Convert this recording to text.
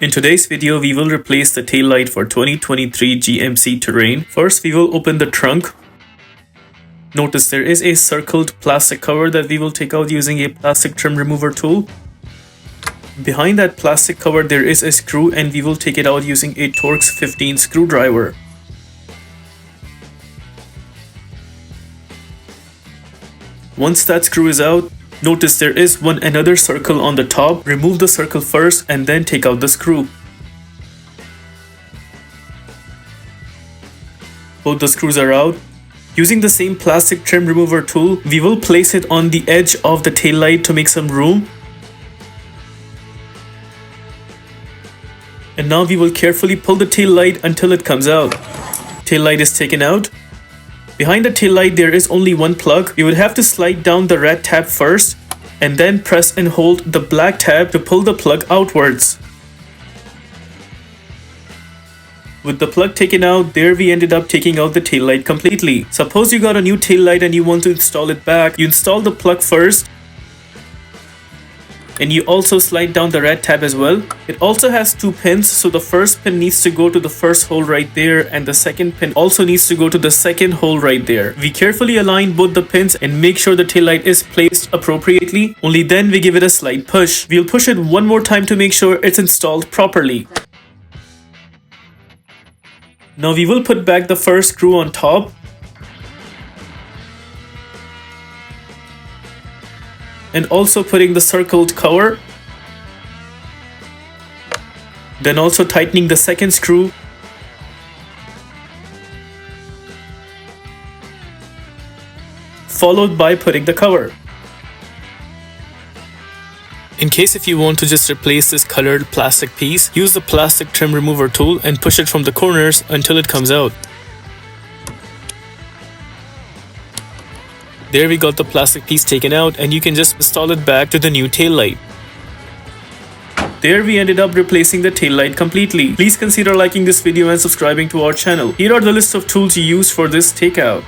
In today's video, we will replace the taillight for 2023 GMC Terrain. First, we will open the trunk. Notice there is a circled plastic cover that we will take out using a plastic trim remover tool. Behind that plastic cover, there is a screw and we will take it out using a Torx 15 screwdriver. Once that screw is out, notice there is another circle on the top. Remove the circle first and then take out the screw. Both the screws are out. Using the same plastic trim remover tool, we will place it on the edge of the taillight to make some room. And now we will carefully pull the taillight until it comes out. Taillight is taken out. Behind the taillight there is only one plug. You would have to slide down the red tab first and then press and hold the black tab to pull the plug outwards. With the plug taken out, there we ended up taking out the taillight completely. Suppose you got a new taillight and you want to install it back. You install the plug first and you also slide down the red tab as well. It also has two pins, so the first pin needs to go to the first hole right there and the second pin also needs to go to the second hole right there. We carefully align both the pins and make sure the taillight is placed appropriately. Only then we give it a slight push. We'll push it one more time to make sure it's installed properly. Now we will put back the first screw on top. And also putting the circled cover. Then also tightening the second screw. Followed by putting the cover. In case if you want to just replace this colored plastic piece, use the plastic trim remover tool and push it from the corners until it comes out. There we got the plastic piece taken out and you can just install it back to the new taillight. There we ended up replacing the taillight completely. Please consider liking this video and subscribing to our channel. Here are the list of tools you used for this takeout.